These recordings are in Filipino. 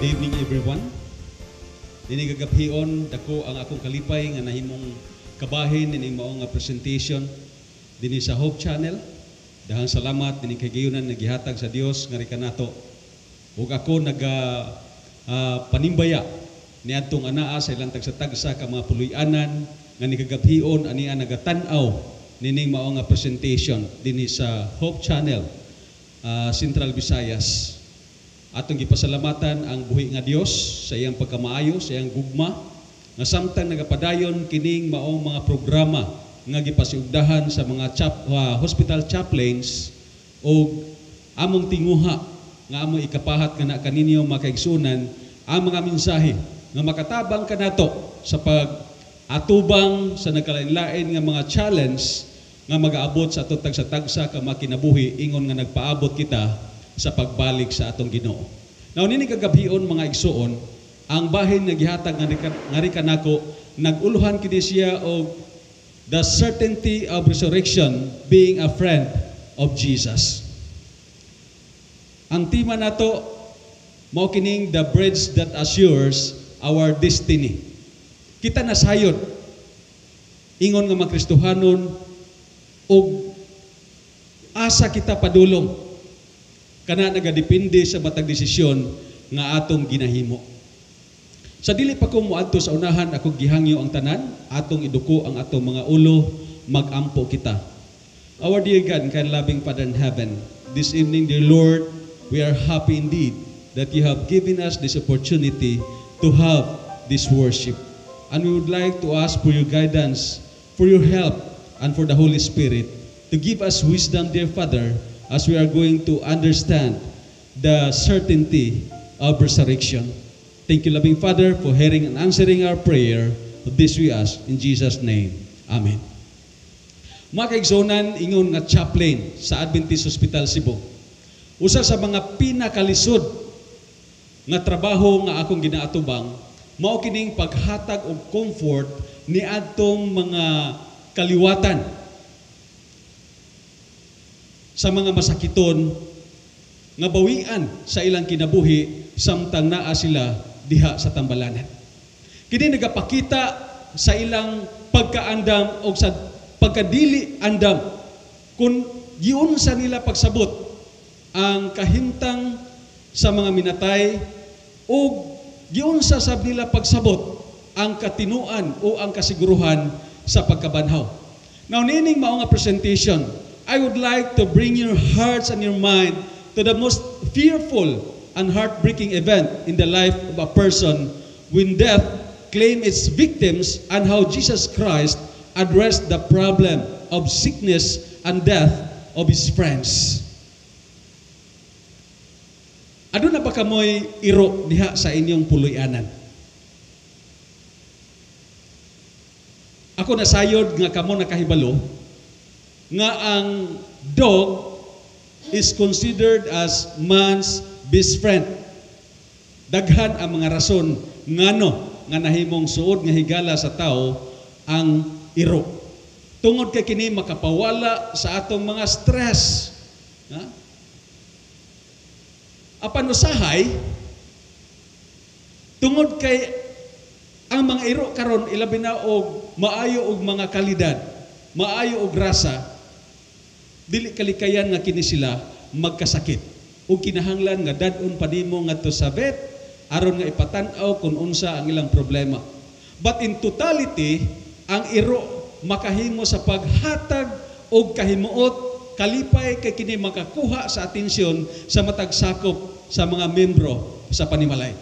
Good evening everyone. Dini gagabhion dako ang akong kalipay nga nahimong kabahin ining mao nga presentation dinhi sa Hope Channel. Dahang salamat dinhi kay gayunan nagihatag sa Dios nga kanato. Ug ako panimbaya niadtong anaa sa ilang tagsa-tagsa ka mga puloy-anan nga nigagabhion ania nagatan-aw nining mao nga presentation dinhi sa Hope Channel, Central Visayas. Atong gipasalamatan ang buhi nga Dios sa iyang pagkamaayo, sa iyang gugma, nga samtang nagapadayon kining maong mga programa nga gipasiugdahan sa mga hospital chaplains o among tinguha nga among ikapahat kana kaninyo makaigsunan ang mga mensahe nga makatabang kanato sa pag-atubang sa nagkalain-lain nga mga challenge nga mag-aabot sa atong tagsa-tagsa ka makinabuhi ingon nga nagpaabot kita sa pagbalik sa atong Ginoo. Now nini kagabhion mga igsoon, ang bahin nga gihatag nga kanako naguluhan kini siya og the certainty of resurrection being a friend of Jesus. Ang tema nato mao kining the bridge that assures our destiny. Kita nasayod ingon nga mga Kristohanon og asa kita padulong kana nagadepende sa matag desisyon nga atong ginahimo. Sa dili pa ko moadto sa unahan, ako gihangyo ang tanan, atong iduko ang atong mga ulo, magampo kita. Our dear God and loving Father in heaven, this evening, dear Lord, we are happy indeed that you have given us this opportunity to have this worship. And we would like to ask for your guidance, for your help, and for the Holy Spirit to give us wisdom, dear Father, as we are going to understand the certainty of resurrection. Thank you, loving Father, for hearing and answering our prayer. This we ask in Jesus' name. Amen. Mga kaigsonan, ingon nga chaplain sa Adventist Hospital Cebu. Usa sa mga pinakalisod nga trabaho nga akong ginaatubang, mao kining paghatag og comfort ni adtong mga kaliwatan sa mga masakiton nga bawian sa ilang kinabuhi samtang naa sila diha sa tambalanan. Kini nagapakita sa ilang pagkaandam o sa pagkadili andam kung giunsa nila pagsabot ang kahimtang sa mga minatay o giunsa sab nila pagsabot ang katinuan o ang kasiguruhan sa pagkabanhaw. Now nining mao nga presentation, I would like to bring your hearts and your mind to the most fearful and heartbreaking event in the life of a person when death claimed its victims and how Jesus Christ addressed the problem of sickness and death of His friends. Ano na ba kamoy iro diha sa inyong puloy-anan? Ako nasayod nga kamo nakahibalo nga ang dog is considered as man's best friend. Daghan ang mga rason ngano nga nahimong suod nga higala sa tao ang iro. Tungod kay kini makapawala sa atong mga stress. Apan usahay, tungod kay ang mga iro karon ilabi na og maayo og mga kalidad, maayo og rasa, dili kalikayan nga kini sila magkasakit o kinahanglan nga dadon pa nimo ngadto sa vet aron nga ipatan-aw kung unsa ang ilang problema. But in totality, ang iro makahimo sa paghatag og kahimuot kalipay kay kini makakuha sa atensyon sa matag sakop sa mga membro sa panimalay.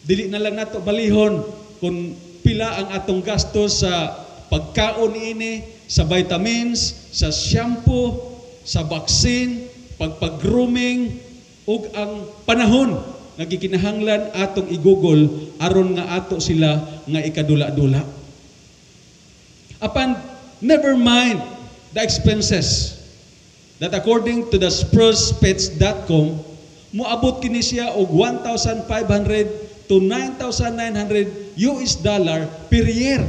Dili na lang nato balihon kung pila ang atong gastos sa pagkaon ini, sa vitamins, sa shampoo, sa vaccine, pagpag-grooming, ug ang panahon nga gikinahanglan atong igugol aron nga ato sila nga ikadula-dula. Apan, never mind the expenses that according to the sprucepets.com, moabot kini siya og $1,500 to $9,900 per year.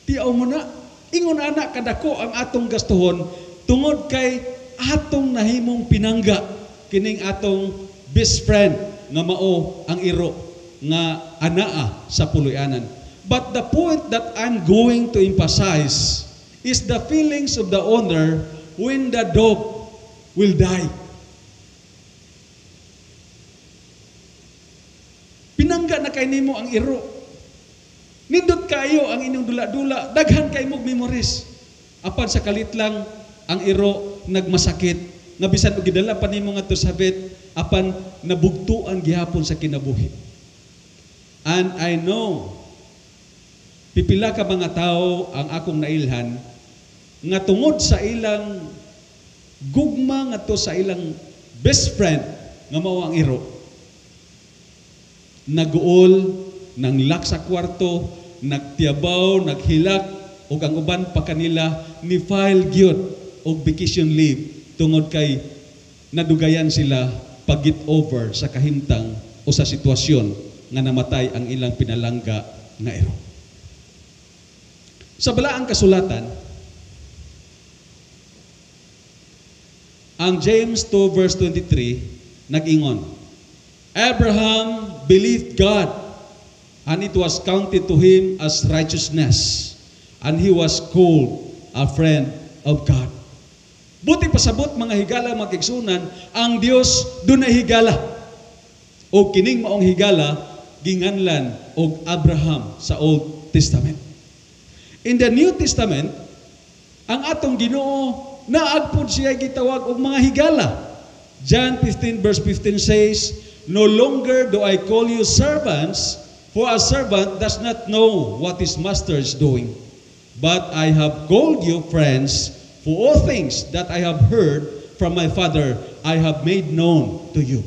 Tiaw mo na, ingon ana kadako ang atong gastuhon tungod kay atong nahimong pinangga kining atong best friend nga mao ang iro nga anaa sa puloy-anan. But the point that I'm going to emphasize is the feelings of the owner when the dog will die. Pinangga na kay nimo ang iro. Nindot kayo ang inyong dula-dula, daghan kay mong memories. Apan sa kalit lang ang iro nagmasakit, nga bisan og gidala pa nimo ngadto sa vet, apan nabugtuan gihapon sa kinabuhi. And I know pipila ka mga tao ang akong nailhan nga tungod sa ilang gugma ngadto sa ilang best friend nga mao ang iro, naguol, nanglak sa kwarto, nagtiyabaw, naghilak, o ang uban pa kanila ni file gyud og vacation leave tungod kay nadugayan sila pag-get over sa kahimtang o sa sitwasyon nga namatay ang ilang pinalangga nga iro. Sa balaang kasulatan, ang James 2 verse 23 nag-ingon, Abraham believed God, and it was counted to him as righteousness, and he was called a friend of God. Buti pasabot mga higala magigsunan, ang Dios dunay higala. O kining maong higala ginganlan og Abraham sa Old Testament. In the New Testament, ang atong Ginoo naagpod siya gitawag og mga higala. John 15 verse 15 says, no longer do I call you servants, for a servant does not know what his master is doing. But I have called you friends, for all things that I have heard from my Father, I have made known to you.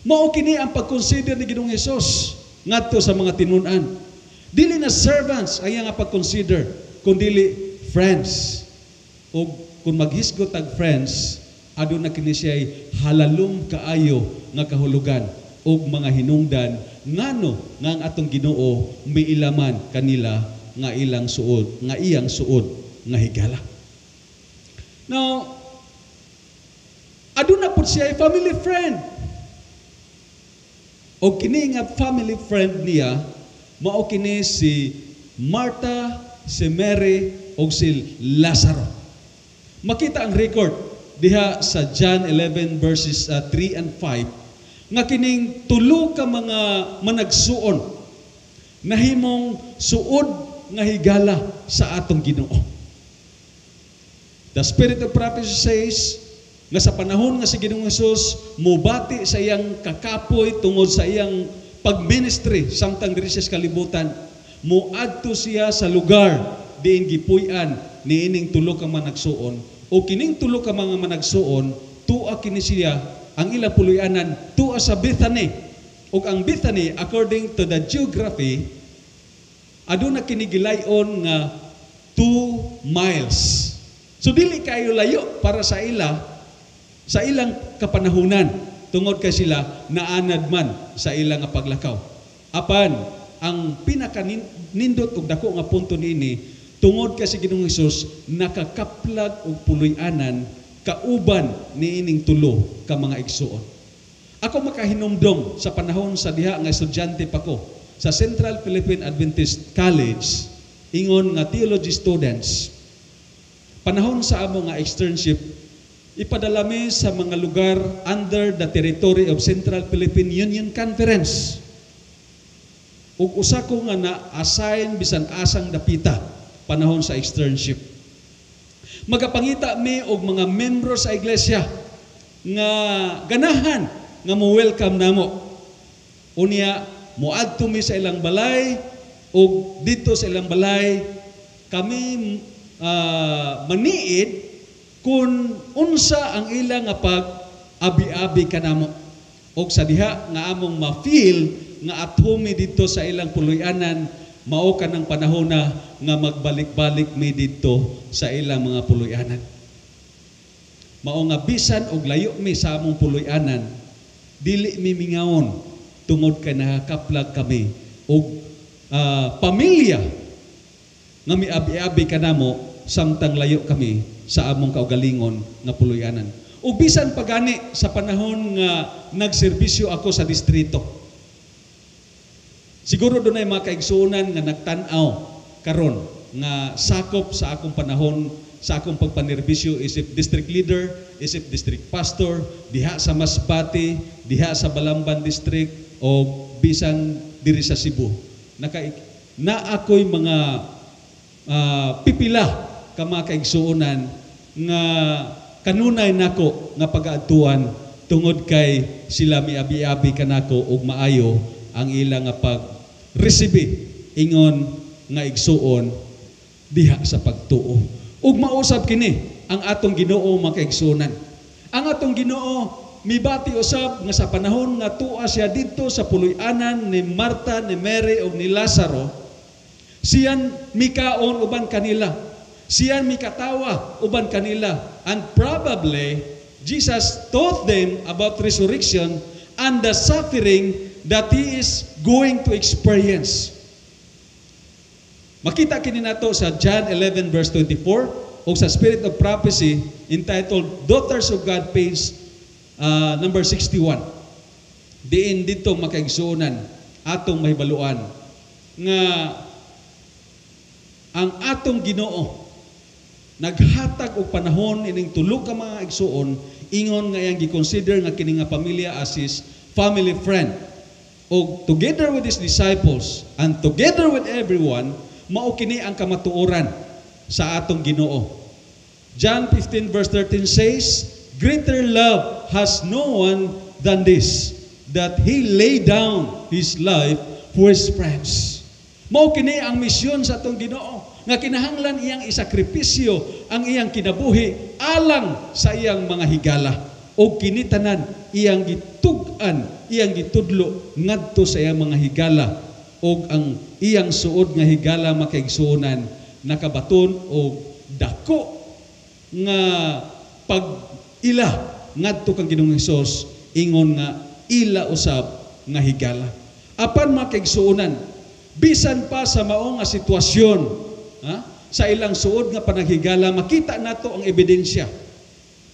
Mao kini ang pag-consider ni Ginoong Hesus ngadto sa mga tinun-an. Dili na servants ay nga pag-consider, kundi friends. O kung maghisgot tag friends, aduna kini siya halalom kaayo nga kahulugan og mga hinungdan ngano nga ang atong Ginoo miilaman kanila nga ilang suod, nga iyang suod nga higala. Now, aduna pud siya family friend. O kini nga family friend niya mao kini si Martha, si Mary o si Lazaro. Makita ang record diha sa John 11 verses 3 and 5 nga kining tulo ka mga managsuon nahimong suod nga higala sa atong Ginoo. The Spirit of Prophecy says nga sa panahon nga si Ginoong Hesus mubati sa iyang kakapoy tungod sa iyang pagministry samtang diri sa kalibutan, muadto siya sa lugar diin gipuy-an niining tulo ka managsuon. O kining tulo ka mga managsuon, tua kini siya ang ilang puloy-anan, tua sa Bethany. O ang Bethany, according to the geography, aduna kini gilayon nga 2 miles. So dili kayo layo para sa ilang kapanahunan tungod kay sila naanad man sa ilang nga paglakaw. Apan ang pinakanindot og dako nga punto niini, tungod kay si Ginoong Hesus nakakaplag og puloy-anan kauban niining tulo ka mga igsuon. Ako makahinumdom sa panahon sa diha nga estudyante pa ko sa Central Philippine Adventist College, ingon nga theology students, panahon sa amo nga externship, ipadala mi sa mga lugar under the territory of Central Philippine Union Conference. Ug usa ko nga na-assign bisan asang dapita panahon sa externship. Magapangita mi og mga membro sa iglesia nga ganahan nga mo-welcome namo. Unya, moadto mi sa ilang balay ug dito sa ilang balay kami maniid kung unsa ang ilang nga pag-abi-abi kanamo. Og sa diha nga among ma-feel nga at home dito sa ilang puloy-anan, mao ka ng panahon na nga magbalik-balik mi dito sa ilang mga puloy-anan. Mao nga bisan og layo mi sa among puloy-anan, dili mi mingawon tungod kay nakakaplag kami og pamilya nga miabi-abi kanamo samtang layo kami sa among kaugalingon nga puloy-anan. ug bisan pagani sa panahon nga nagserbisyo ako sa distrito. Siguro doon ay mga kaigsuonan nga nagtan-aw karon nga sakop sa akong panahon sa akong pagpanerbisyo isip district leader, isip district pastor, diha sa Masbate, diha sa Balamban district o bisan diri sa Cebu. Na ako'y mga pipila ka mga kaigsuonan nga kanunay nako nga pag-aatuan tungod kay sila miabi-abi kanako og maayo ang ilang nga pag-resibe ingon nga igsuon diha sa pagtuo. Ug mausab kini ang atong Ginoo mga kaigsuonan. Ang atong Ginoo mibati usab nga sa panahon nga tua siya didto sa puloy-anan ni Marta, ni Mary ug ni Lazaro, siyan mikaon uban kanila. Siyan mikatawa uban kanila. And probably Jesus taught them about resurrection and the suffering that He is going to experience. Makita kini nato sa John 11 verse 24 o sa Spirit of Prophecy entitled Daughters of God, page number 61. Diin dito makaigsuonan atong mahibaluan nga ang atong Ginoo naghatag og panahon ining tulo ka mga igsuon ingon nga iyang gi-consider nga kini nga pamilya as his family friend. O together with his disciples and together with everyone, mao kini ang kamatuoran sa atong Ginoo. John 15 verse 13 says, "Greater love has no one than this, that He lay down His life for His friends." Mao kini ang misyon sa atong Ginoo, nga kinahanglan iyang isakripisyo ang iyang kinabuhi alang sa iyang mga higala. O kinitanan iyang gitug-an, iyang gitudlo ngadto sa iyang mga higala. O ang iyang suod nga higala makaigsuonan nakabaton o dako nga pag-ila ngadto kang Ginoong Hesus ingon nga ila usab nga higala. Apan makaigsuonan bisan pa sa mao nga sitwasyon sa ilang suod nga panaghigala, makita nato ang ebidensya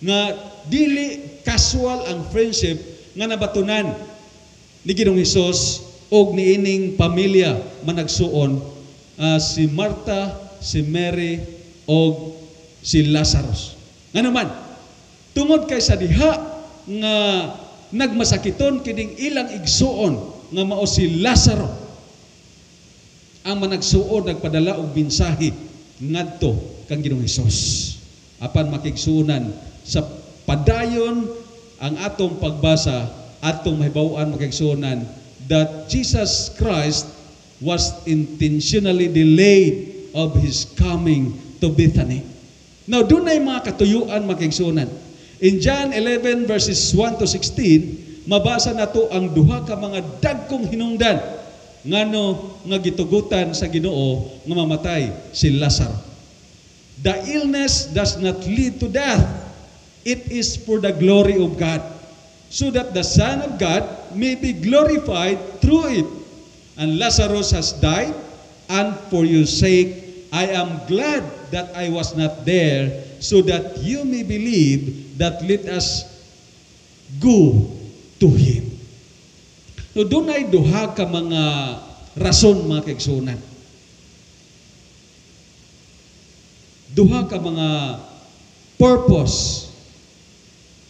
nga dili casual ang friendship nga nabatunan ni Ginoong Hesus og niining pamilya managsuon, si Marta, si Mary og si Lazarus. Nga naman, tungod kay sa diha nga nagmasakiton kining ilang igsuon nga mao si Lazaro, ang managsuon nagpadala og mensahe ngadto kang Ginoong Hesus. Apan makigsuonan sa padayon ang atong pagbasa, atong mahibaw-an makigsuonan that Jesus Christ was intentionally delayed of His coming to Bethany. Now, doon ay mga katuyuan makigsuonan. In John 11 verses 1 to 16, mabasa nato ang duha ka mga dagkong hinungdan ngano nga gitugutan sa Ginoo nga mamatay si Lazaro. The illness does not lead to death. It is for the glory of God, so that the Son of God may be glorified through it. And Lazarus has died, and for your sake I am glad that I was not there, so that you may believe. That let us go to him. So doon ay duha ka mga rason mga kaigsuonan. Duha ka mga purpose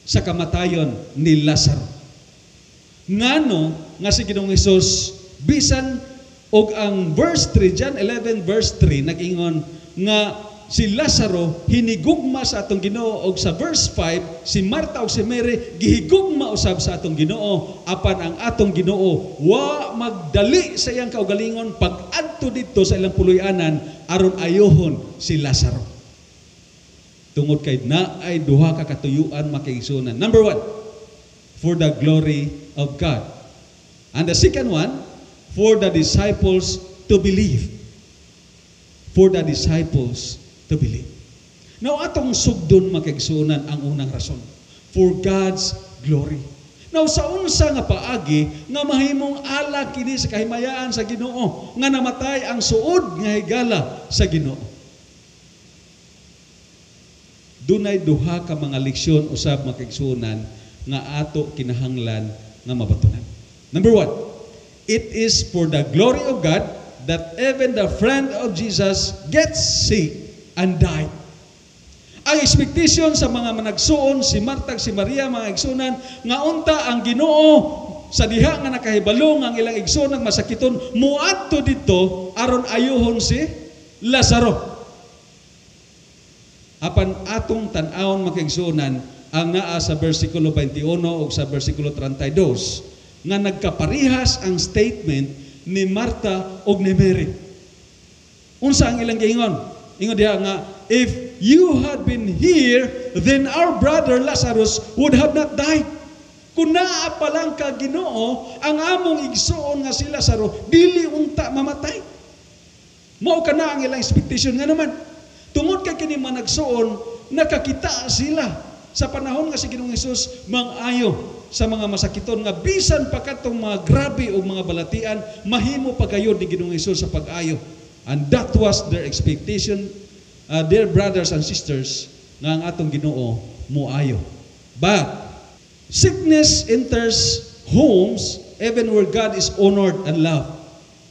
sa kamatayon ni Lazaro. Ngano nga si Ginoong Hesus bisan og ang verse 3, John 11 verse 3 nag-ingon nga si Lazaro hinigugma sa atong Ginoo, og sa verse 5 si Marta ug si Mary gihigugma usab sa atong Ginoo, apan ang atong Ginoo wa magdali sa iyang kaugalingon pag-adto didto sa ilang puloy-anan aron ayohon si Lazaro. Tungod kay na ay duha ka katuyuan makaigsuonan. Number 1, for the glory of God. And the second one, for the disciples to believe. For the disciples to believe. Now, atong sugdon makaigsuonan ang unang rason. For God's glory. Now, sa unsa nga paagi nga mahimong ala kini sa kahimayaan sa Ginoo nga namatay ang suod nga higala sa Ginoo. dunay duha ka mga leksyon usab mga kaigsuonan nga ato kinahanglan nga mabatunan. Number 1, it is for the glory of God that even the friend of Jesus gets sick and died. Ang expectation sa mga managsuon, si Marta, si Maria, mga igsunan, nga unta ang Ginoo sa diha nga nakahibalo nga ang ilang igsunan masakiton, muadto dito aron ayuhon si Lazaro. Apan atong tan-awon mga igsunan ang naa sa bersikulo 21 o sa bersikulo 32 nga nagkaparihas ang statement ni Marta o ni Mary. Unsa ang ilang giingon? Ingon diha nga, if you had been here, then our brother Lazarus would have not died. Kung naa pa lang ka Ginoo, ang among igsuon nga si Lazaro, dili unta mamatay. Mao kana ang ilang expectation nga naman. Tungod kay kini managsuon, nakakita sila sa panahon nga si Ginoong Hesus mangayo sa mga masakiton nga bisan pa katong mga grabe o mga balatian, mahimo pagayod ni Ginoong Hesus sa pag-ayo. And that was their expectation, dear brothers and sisters, nga ang atong Ginoo muayo. But sickness enters homes even where God is honored and loved.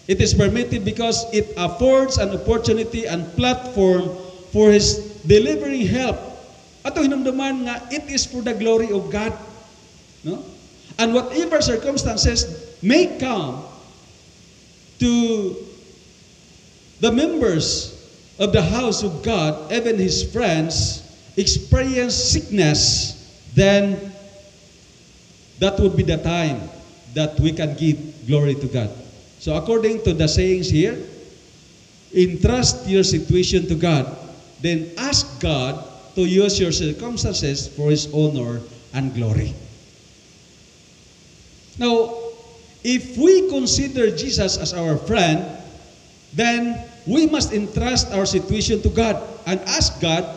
It is permitted because it affords an opportunity and platform for His delivering help. Ato hinumduman nga it is for the glory of God. No? And whatever circumstances may come to the members of the house of God, even his friends, experience sickness, then that would be the time that we can give glory to God. So according to the sayings here, entrust your situation to God, then ask God to use your circumstances for His honor and glory. Now, if we consider Jesus as our friend, then we must entrust our situation to God and ask God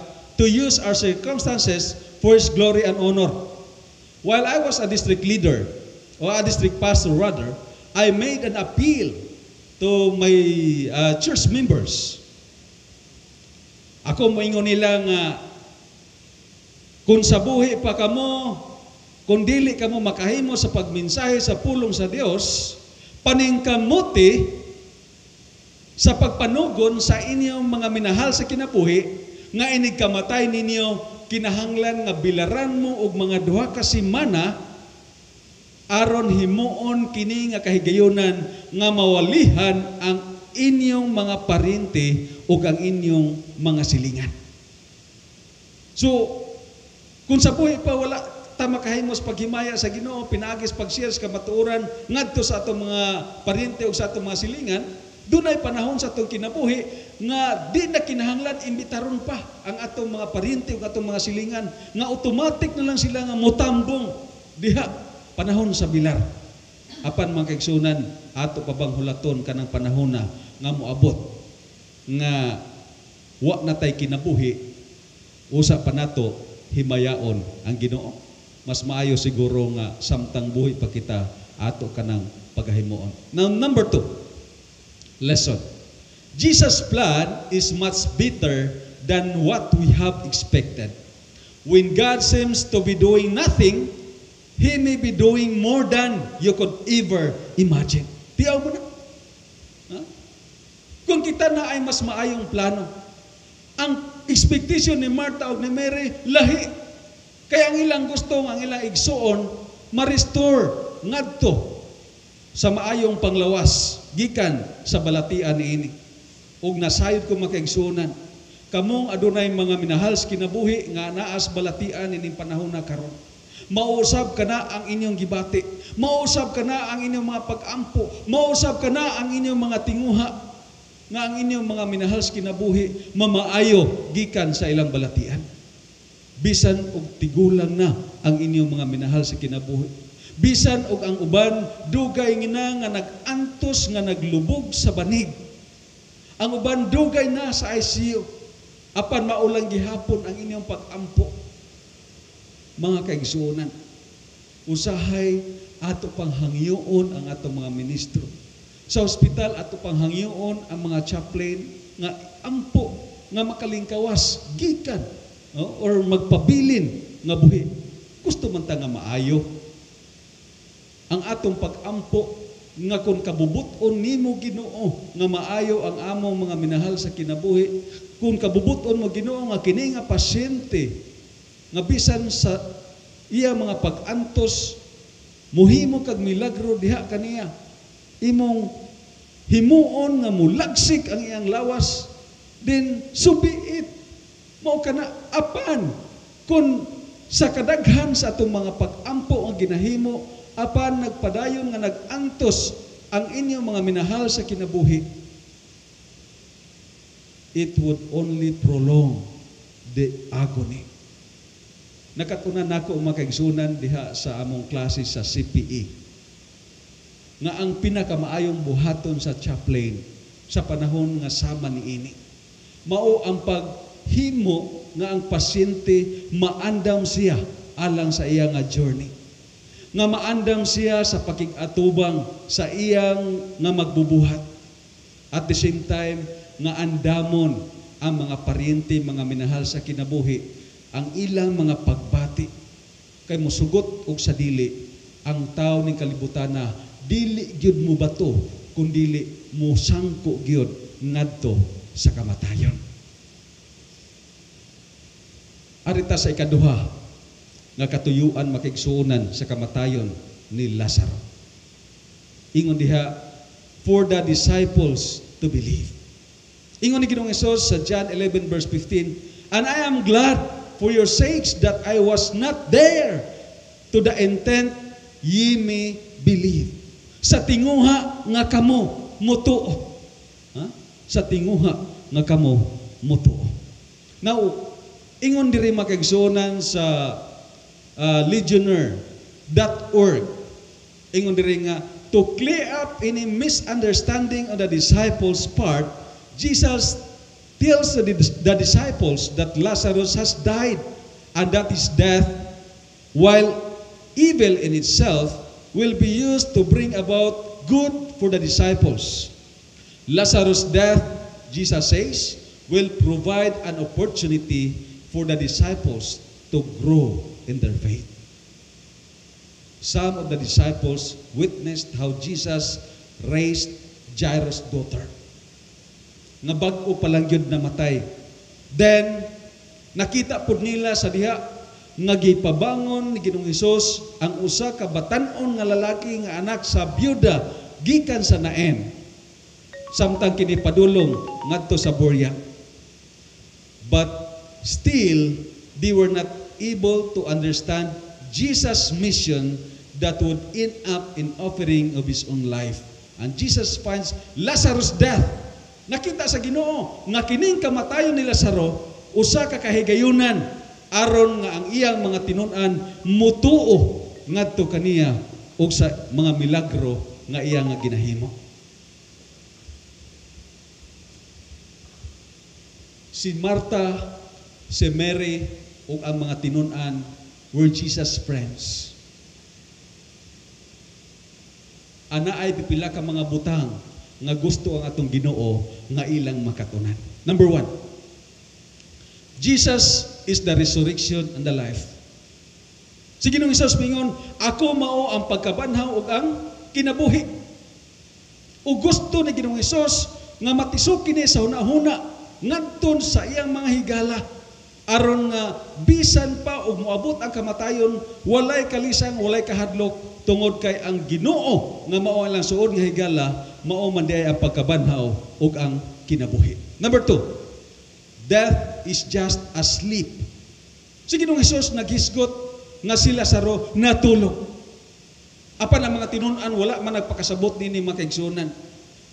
to use our circumstances for His glory and honor. While I was a district leader, or a district pastor rather, I made an appeal to my church members. Ako moingon nila nga, kung sa buhi pa kamo, kung dili kamo makahimo sa pagmensahe sa pulong sa Dios, paningkamuti sa pagpanugon sa inyong mga minahal sa kinabuhi, nga inig kamatay ninyo, kinahanglan nga bilaran mo og mga duha ka semana aron himuon kini nga kahigayonan nga mawalihan ang inyong mga parente ug ang inyong mga silingan. So, kung sa buhi pa wala ta makahimos paghimaya sa Ginoo, pinagis pag-share sa kamatuoran ngadto sa atong mga parente ug sa atong mga silingan, dunay panahon sa atong kinabuhi nga di na kinahanglan imbitaron pa ang atong mga parente ug atong mga silingan nga automatic na lang sila nga motambong diha panahon sa bilar. Apan mga kaigsunan, ato pa bang hulaton kanang panahon na nga moabot nga wa na tay kinabuhi, usa pa nato himayaon ang Ginoo. Mas maayo siguro nga samtang buhi pa kita ato kanang pagahimuon. Now number 2, lesson. Jesus' plan is much better than what we have expected. When God seems to be doing nothing, He may be doing more than you could ever imagine. Tiyaw mo na. Ha? Kung kita na ay mas maayong plano, ang expectation ni Martha o ni Mary, lahi. Kaya ang ilang gusto, ang ilang igsuon, ma-restore ngadto sa maayong panglawas, gikan sa balatian niini. Ug nasayod ko makaigsuonan, kamong adunay mga minahal sa kinabuhi nga naas balatian ining panahon na karon. Mausab ka na ang inyong gibati. Mausab ka na ang inyong mga pag-ampo. Mausab ka na ang inyong mga tinguha. Nga ang inyong mga minahal sa kinabuhi, mamaayo gikan sa ilang balatian. Bisan og tigulang na ang inyong mga minahal sa kinabuhi. Bisan og ang uban, dugay nga nag-antos nga naglubog sa banig. Ang uban, dugay na sa ICU. Apan maulang gihapon ang inyong pag-ampo. Mga kaigsuonan, usahay ato pang hangyoon ang atong mga ministro. Sa ospital ato pang hangyoon ang mga chaplain nga ampo nga makalingkawas gikan or magpabilin nga buhi. Gusto man ta nga maayo. Ang atong pag-ampo nga kung kabubuton nimo Ginoo nga maayo ang among mga minahal sa kinabuhi, kung kabubuton mo Ginoo nga kini nga pasyente nga bisan sa iya mga pag-antos muhimo kag milagro diha kaniya, imong himuon nga mulagsik ang iyang lawas, then subiit mao kana apan kung sa kadaghan sa atong mga pag-ampo ang ginahimo, apan nagpadayon nga nag-antos ang inyong mga minahal sa kinabuhi, it would only prolong the agony. Nakatunan nako mga kaigsunan diha sa among klase sa CPE nga ang pinakamaayong buhaton sa chaplain sa panahon nga sama niini mao ang paghimo nga ang pasyente maandam siya alang sa iya nga journey, nga maandam siya sa pakig-atubang sa iyang nga magbubuhat, at the same time nga andamon ang mga paryente, mga minahal sa kinabuhi, ang ilang mga pagbati kay mosugot og sa dili ang tao ning kalibutan na dili gyud mo bato kun dili mo sangko gyud ngadto sa kamatayon. Arita sa ikaduha nga katuyuan makigsuonan sa kamatayon ni Lazaro. Ingon diha, for the disciples to believe. Ingon ni Ginoong Hesus sa John 11 verse 15, and I am glad for your sakes that I was not there, to the intent ye may believe. Sa tinguha nga kamo mutuo. Sa tinguha nga kamo mutuo. Now, ingon diri makigsuonan sa legionnaire.org. Ingon diri nga, to clear up any misunderstanding on the disciples' part, Jesus tells the disciples that Lazarus has died and that his death, while evil in itself, will be used to bring about good for the disciples. Lazarus' death, Jesus says, will provide an opportunity for the disciples to grow in their faith. Some of the disciples witnessed how Jesus raised Jairus' daughter, nga bag-o pa lang yun namatay. Then, nakita po nila sa diha, nga gipabangon ni Ginoong Hesus ang usa ka batan-on nga lalaki nga anak sa byuda gikan sa Nain, samtang kini padulong ngadto sa Borya. But still, they were not able to understand Jesus' mission that would end up in offering of His own life. And Jesus finds Lazarus' death. Nakita sa Ginoo nga kining kamatayon ni Lazaro usa ka kahigayunan aron nga ang iyang mga tinun-an mutuo ngadto kaniya og sa mga milagro nga iya nga ginahimo. Si Martha, si Mary ug ang mga tinun-an were Jesus' friends. Ana ay pipila ka mga butang nga gusto ang atong Ginoo nga ilang makatunan. Number 1, Jesus is the resurrection and the life. Si Ginoong Hesus mingon, ako mao ang pagkabanhaw ug ang kinabuhi. Ug gusto ni Ginoong Hesus nga matisok kini sa hunahuna ngadton sa iyang mga higala aron nga bisan pa og moabot ang kamatayon walay kalisang, walay kahadlok tungod kay ang Ginoo nga mao lang suod nga higala mao man diay ang pagkabanhaw ug ang kinabuhi. Number 2, death is just a sleep. Si Ginoong Hesus naghisgot nga si Lazaro natulog. Apan ang mga tinun-an wala man nagpakasabot nini makaigsunan.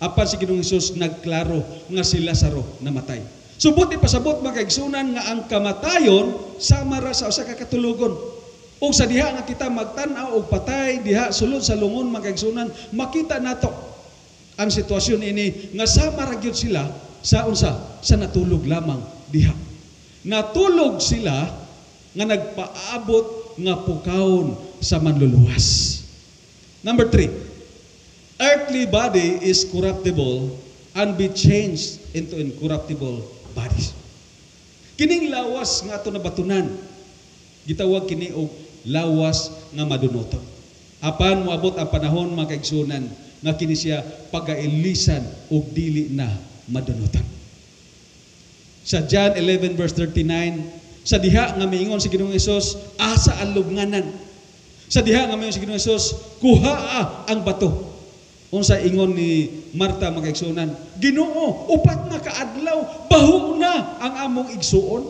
Apan si Ginoong Hesus nagklaro nga si Lazaro namatay. Subot ni pasabot makaigsunan nga ang kamatayon sama ra sa usa ka katulugon. Ug sa diha nga kita magtan-aw og patay diha sulod sa lungon makaigsunan, makita nato ang sitwasyon ini nga sama ra gyud sila sa unsa sa natulog lamang diha. Natulog sila nga nagpaabot nga pukawon sa manluluwas. Number 3, earthly body is corruptible and be changed into incorruptible bodies. Kining lawas nga ato nabatunan, gitawag kini og lawas nga madunoton. Apan moabot ang panahon mga kaigsunan nga kini siya pagailisan og dili na madunoton. Sa John 11 verse 39, sa diha nga miingon si Ginoong Hesus, asa ang lubnganan. Sa diha nga miingon si Ginoong Hesus, kuhaa ang bato. Unsa ingon ni Marta mga kaigsunan, Ginoo, upat na kaadlaw, baho na ang among igsuon.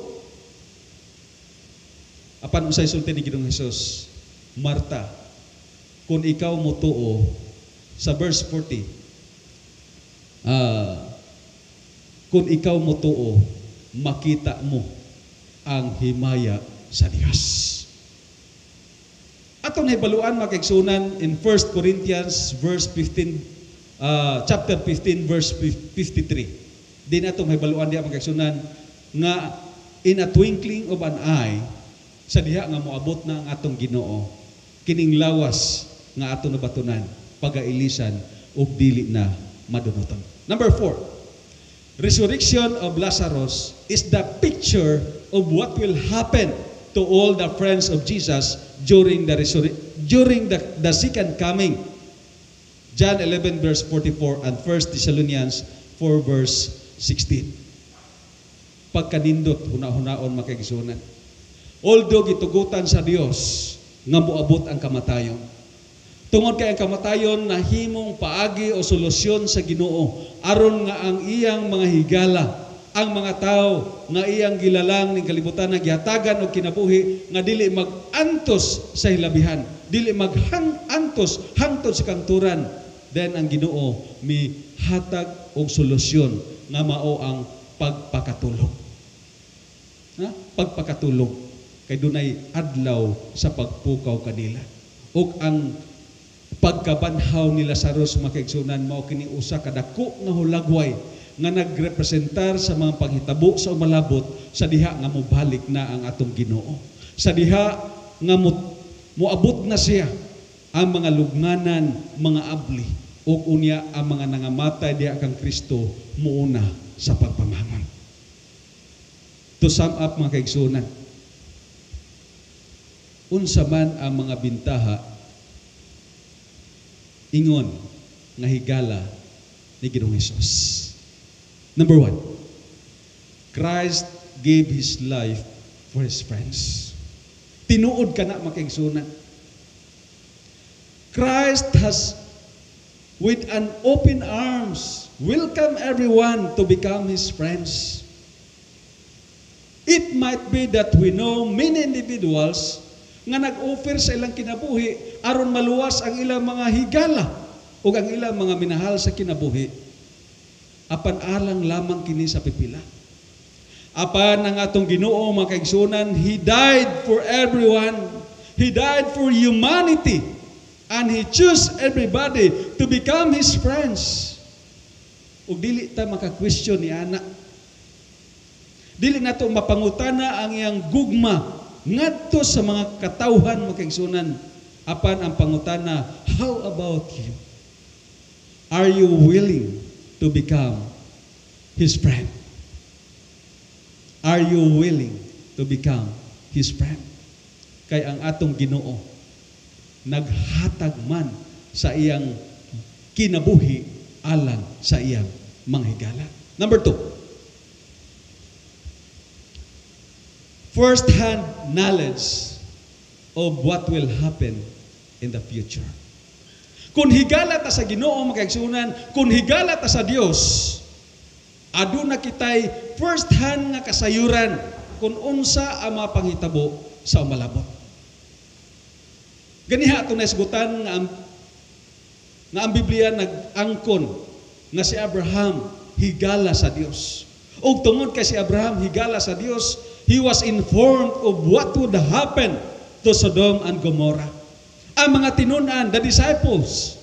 Apan unsay sulti ni Ginoong Hesus, Marta, kung ikaw mo tuo, sa verse 40, kung ikaw mo tuo, makita mo ang himaya sa Dios. Atong hibaluan mga kaigsunan in 1 Corinthians chapter 15 verse 53. Din atong hibaluan diha mga kaigsunan nga in a twinkling of an eye sa diha nga moabot na ang atong Ginoo kining lawas nga atong nabatunan pagailisan ug dili na madunoton. Number 4. Resurrection of Lazarus is the picture of what will happen to all the friends of Jesus during the second coming. John 11 verse 44 and 1 Thessalonians 4 verse 16. Pagkanindot huna-hunaon mga kaigsunan. Although gitugutan sa Dios nga moabot ang kamatayon. Tungod kay ang kamatayon nahimong paagi o solusyon sa Ginoo aron nga ang iyang mga higala, ang mga tao nga iyang gilalang ning kalibutan na gihatagan og kinabuhi nga dili mag-antos sa hilabihan, dili mag-antos hangtod sa kanturan, then ang Ginoo mihatag og solusyon nga mao ang pagpakatulog. Pagpakatulog kay dunay adlaw sa pagpukaw kanila. Ug ang pagkabanhaw ni Lazarus mga kaigsunan mao kini usa ka dako nga hulagway nga nagrepresentar sa mga panghitabo sa umalabot sa diha nga mobalik na ang atong Ginoo. Sa diha nga moabot na siya ang mga lugnanan, mga abli ug unya ang mga nangamatay diha kang Kristo muuna sa pagpamangon. To sum up mga kaigsunan, unsa man ang mga bintaha ingon nga higala ni Ginoong Hesus. Number 1, Christ gave His life for His friends. Tinuod ka na mga kaigsunan. Christ has with an open arms welcome everyone to become His friends. It might be that we know many individuals nga nag-offer sa ilang kinabuhi aron maluwas ang ilang mga higala o ang ilang mga minahal sa kinabuhi. Apan alang lamang kini sa pipila. Apan ang atong Ginoo mga kaigsunan, He died for everyone. He died for humanity. And He chose everybody to become His friends. Ug dili ta maka-question ni ana. Dili nato mapangutana ang iyang gugma ngadto sa mga katawhan mga kaigsunan. Apan ang pangutana, how about you? Are you willing to become His friend? Are you willing to become His friend? Kay ang atong Ginoo naghatag man sa iyang kinabuhi alang sa iyang mga higala. Number 2, first-hand knowledge of what will happen in the future. Kung higala ta sa Ginoo mga kaigsunan, kung higala ta sa Dios, aduna kitay first-hand nga kasayuran kung unsa ang mga panghitabo sa umalabot. Ganiha ito naisgutan nga ang Biblia nag-angkon nga si Abraham higala sa Dios. O tungod kay si Abraham higala sa Dios, he was informed of what would happen to Sodom and Gomorrah. Ang mga tinunan, the disciples,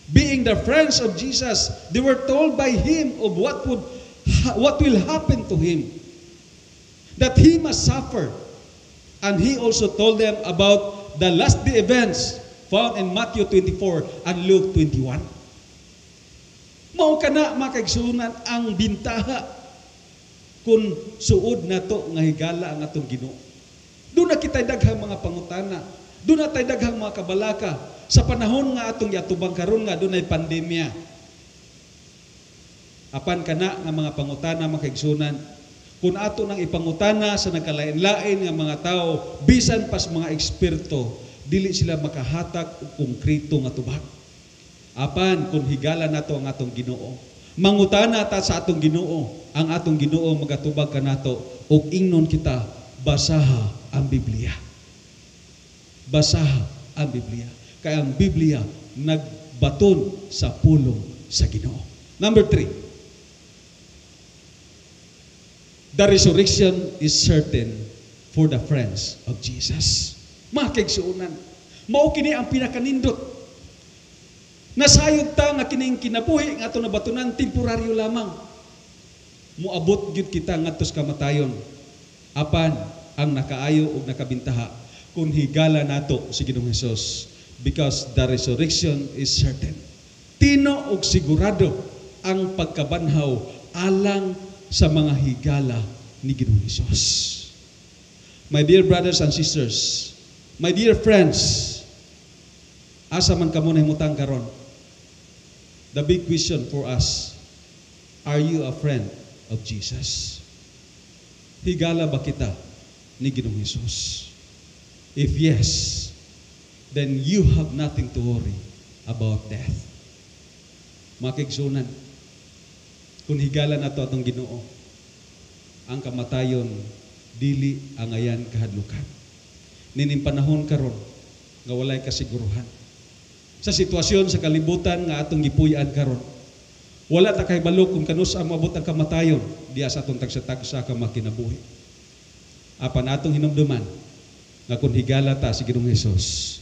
being the friends of Jesus, they were told by Him of what will happen to Him. That He must suffer. And He also told them about the last day events found in Matthew 24 and Luke 21. Mao kana mga kaigsunan ang bintaha kung suod nato nga higala ang atong Ginoo. Doon na kita'y daghang mga pangutana. Doon na tayo daghang mga kabalaka. Sa panahon nga atong yatubang karon nga doon ay pandemya. Apan kana nga mga pangutana makaigsunan. Kung ato nang ipangutana sa nagkalain-lain nga mga tao, bisan pas mga eksperto, dili sila makahatak og konkreto nga tubag. Apan kung higala nato ang atong Ginoo, mangutana ta sa atong Ginoo, ang atong Ginoo magatubag kanato ug ingnon kita, basaha ang Biblia. Basaha ang Biblia. Kaya ang Biblia nagbaton sa pulong sa Ginoo. Number 3. The resurrection is certain for the friends of Jesus. Mga kaigsuonan, mao kini ang pinakanindot. Nasayod ta nga kining kinabuhi nga ato nabatunan temporaryo lamang. Muabot gyud kita ngadto sa kamatayon. Apan ang nakaayo ug nakabintaha kung higala nato si Ginoong Hesus, because the resurrection is certain. Tino ug sigurado ang pagkabanhaw alang sa mga higala ni Ginoong Hesus. My dear brothers and sisters, my dear friends, asa man kamo nahimutang karon, the big question for us, are you a friend of Jesus? Higala ba kita ni Ginoong Hesus? If yes, then you have nothing to worry about death. Mga kaigsuonan, kung higala nato atong Ginoo, ang kamatayon dili ang ayan kahadlukan. Nining panahon karon nga walay kasiguruhan. Sa sitwasyon sa kalibutan nga atong gipuy-an karon, wala ta kay balok kung kanus ang maabot ang kamatayon diya sa atong tagsa-tagsa ka makinabuhi. Apan atong hinumduman nga kung higala ta si Ginoong Hesus,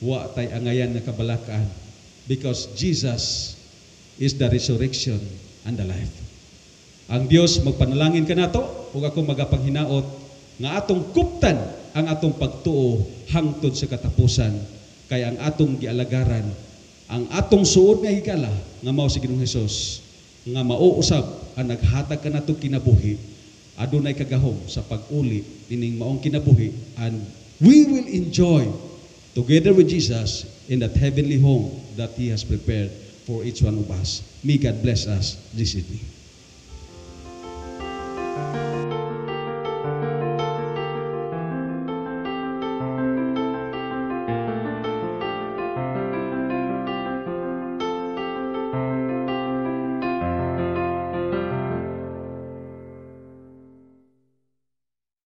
wa tay angayan nga kabalakaan, because Jesus is the resurrection and the life. Ang Dios magpanalangin kanato ug ako magapanghinaot nga atong kuptan ang atong pagtuo hangtod sa katapusan, kay ang atong gialagaran, ang atong suod nga higala nga mao si Ginoong Hesus, nga mauusab ang naghatag kanato kinabuhi, adunay kagahom sa pag-uli ining maong kinabuhi, and we will enjoy together with Jesus in that heavenly home that He has prepared for each one of us. May God bless us this evening.